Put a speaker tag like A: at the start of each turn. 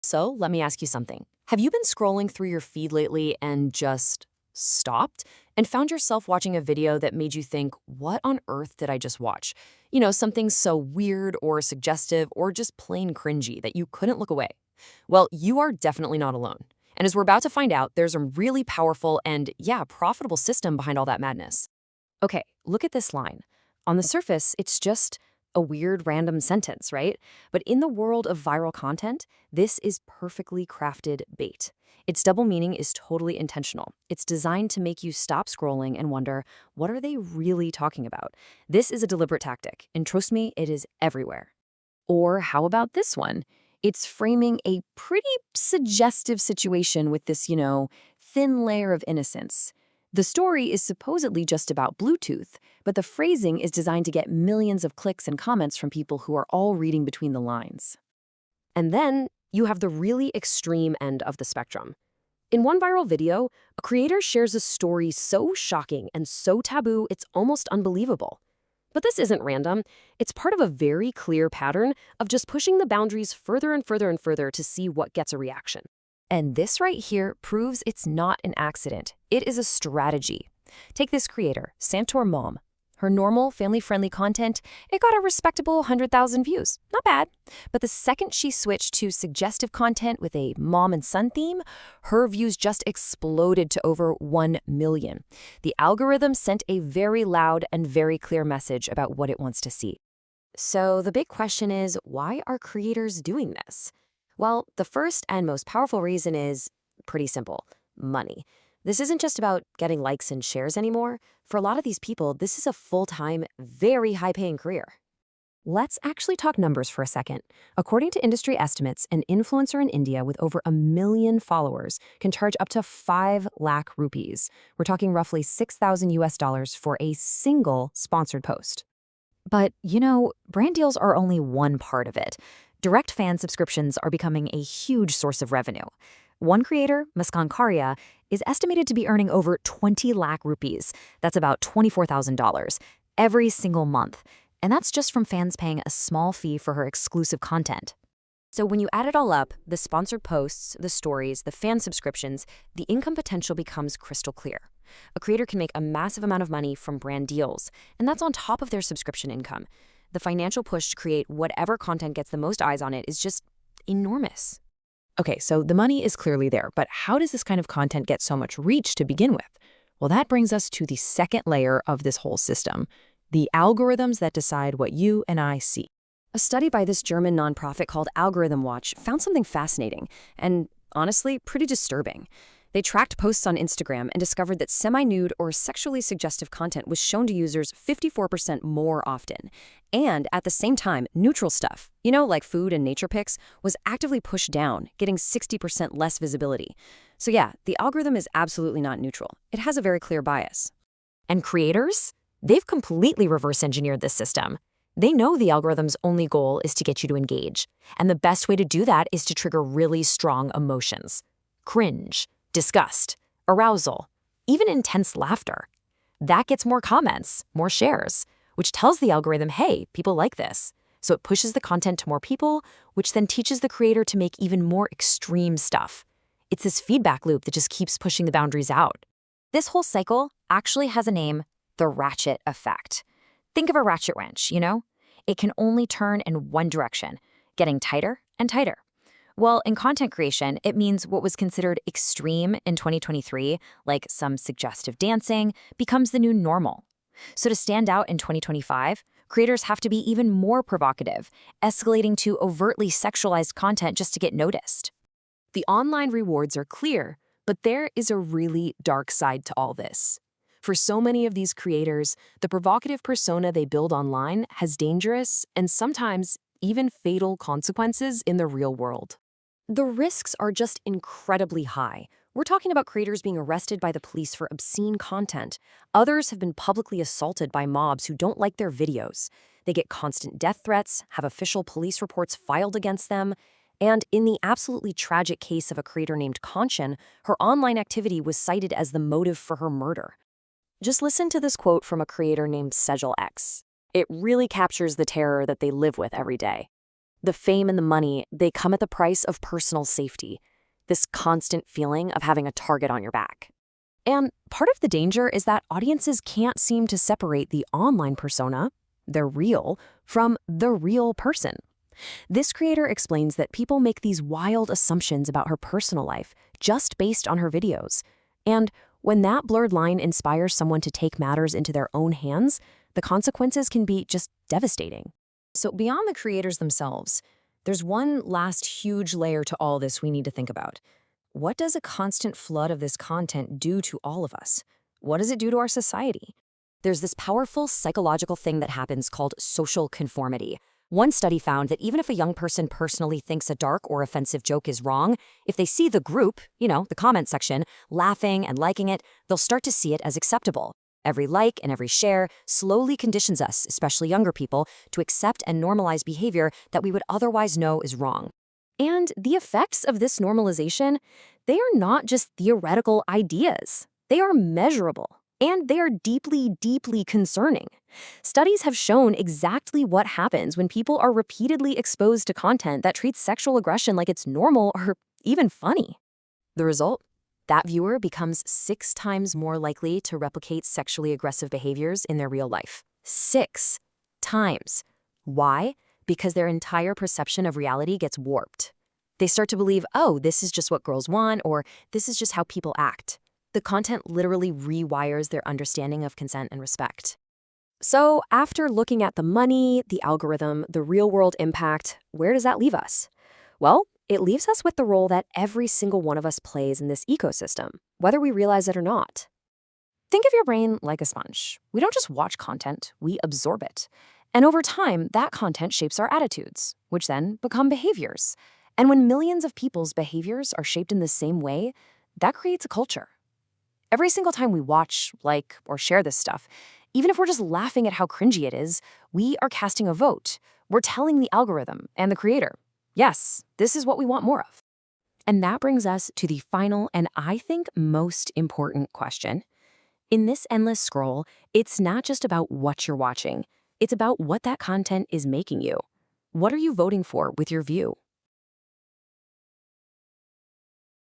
A: So let me ask you something. Have you been scrolling through your feed lately and just stopped and found yourself watching a video that made you think, what on earth did I just watch? Something so weird or suggestive or just plain cringy that you couldn't look away. Well, you are definitely not alone. And as we're about to find out, there's a really powerful and, yeah, profitable system behind all that madness. Okay, look at this line. On the surface, it's just a weird random sentence, right? But in the world of viral content, this is perfectly crafted bait. Its double meaning is totally intentional. It's designed to make you stop scrolling and wonder, what are they really talking about? This is a deliberate tactic, and trust me, it is everywhere. Or how about this one? It's framing a pretty suggestive situation with this, thin layer of innocence. The story is supposedly just about Bluetooth, but the phrasing is designed to get millions of clicks and comments from people who are all reading between the lines. And then you have the really extreme end of the spectrum. In one viral video, a creator shares a story so shocking and so taboo it's almost unbelievable. But this isn't random. It's part of a very clear pattern of just pushing the boundaries further and further and further to see what gets a reaction. And this right here proves it's not an accident. It is a strategy. Take this creator, Santor Mom. Her normal, family-friendly content, it got a respectable 100,000 views. Not bad. But the second she switched to suggestive content with a mom and son theme, her views just exploded to over 1 million. The algorithm sent a very loud and very clear message about what it wants to see. So the big question is, why are creators doing this? Well, the first and most powerful reason is pretty simple: money. This isn't just about getting likes and shares anymore. For a lot of these people, this is a full-time, very high-paying career. Let's actually talk numbers for a second. According to industry estimates, an influencer in India with over 1 million followers can charge up to 5 lakh rupees. We're talking roughly $6,000 for a single sponsored post. But, brand deals are only one part of it. Direct fan subscriptions are becoming a huge source of revenue. One creator, Muskan Karia, is estimated to be earning over 20 lakh rupees. That's about $24,000 every single month. And that's just from fans paying a small fee for her exclusive content. So when you add it all up, the sponsored posts, the stories, the fan subscriptions, the income potential becomes crystal clear. A creator can make a massive amount of money from brand deals, and that's on top of their subscription income. The financial push to create whatever content gets the most eyes on it is just enormous. Okay, so the money is clearly there, but how does this kind of content get so much reach to begin with? Well, that brings us to the second layer of this whole system: the algorithms that decide what you and I see. A study by this German nonprofit called Algorithm Watch found something fascinating and, honestly, pretty disturbing. They tracked posts on Instagram and discovered that semi-nude or sexually suggestive content was shown to users 54% more often. And at the same time, neutral stuff, like food and nature pics, was actively pushed down, getting 60% less visibility. So yeah, the algorithm is absolutely not neutral. It has a very clear bias. And creators? They've completely reverse-engineered this system. They know the algorithm's only goal is to get you to engage. And the best way to do that is to trigger really strong emotions. Cringe, disgust, arousal, even intense laughter. That gets more comments, more shares, which tells the algorithm, hey, people like this. So it pushes the content to more people, which then teaches the creator to make even more extreme stuff. It's this feedback loop that just keeps pushing the boundaries out. This whole cycle actually has a name: the ratchet effect. Think of a ratchet wrench, It can only turn in one direction, getting tighter and tighter. Well, in content creation, it means what was considered extreme in 2023, like some suggestive dancing, becomes the new normal. So to stand out in 2025, creators have to be even more provocative, escalating to overtly sexualized content just to get noticed. The online rewards are clear, but there is a really dark side to all this. For so many of these creators, the provocative persona they build online has dangerous and sometimes even fatal consequences in the real world. The risks are just incredibly high. We're talking about creators being arrested by the police for obscene content. Others have been publicly assaulted by mobs who don't like their videos. They get constant death threats, have official police reports filed against them, and in the absolutely tragic case of a creator named Kanchan, her online activity was cited as the motive for her murder. Just listen to this quote from a creator named Sejal X. It really captures the terror that they live with every day.
B: The fame and the money, they come at the price of personal safety, this constant feeling of having a target on your back. And part of the danger is that audiences can't seem to separate the online persona, they're real, from the real person. This creator explains that people make these wild assumptions about her personal life just based on her videos. And when that blurred line inspires someone to take matters into their own hands, the consequences can be just devastating. So beyond the creators themselves, there's one last huge layer to all this we need to think about. What does a constant flood of this content do to all of us? What does it do to our society? There's this powerful psychological thing that happens called social conformity. One study found that even if a young person personally thinks a dark or offensive joke is wrong, if they see the group, the comment section, laughing and liking it, they'll start to see it as acceptable. Every like and every share slowly conditions us, especially younger people, to accept and normalize behavior that we would otherwise know is wrong. And the effects of this normalization, they are not just theoretical ideas. They are measurable. And they are deeply, deeply concerning. Studies have shown exactly what happens when people are repeatedly exposed to content that treats sexual aggression like it's normal or even funny. The result? That viewer becomes 6 times more likely to replicate sexually aggressive behaviors in their real life. 6 times. Why? Because their entire perception of reality gets warped. They start to believe, oh, this is just what girls want, or this is just how people act. The content literally rewires their understanding of consent and respect. So after looking at the money, the algorithm, the real-world impact, where does that leave us? Well, it leaves us with the role that every single one of us plays in this ecosystem, whether we realize it or not. Think of your brain like a sponge. We don't just watch content, we absorb it. And over time, that content shapes our attitudes, which then become behaviors. And when millions of people's behaviors are shaped in the same way, that creates a culture. Every single time we watch, like, or share this stuff, even if we're just laughing at how cringy it is, we are casting a vote. We're telling the algorithm and the creator, yes, this is what we want more of. And that brings us to the final and I think most important question. In this endless scroll, it's not just about what you're watching. It's about what that content is making you. What are you voting for with your view?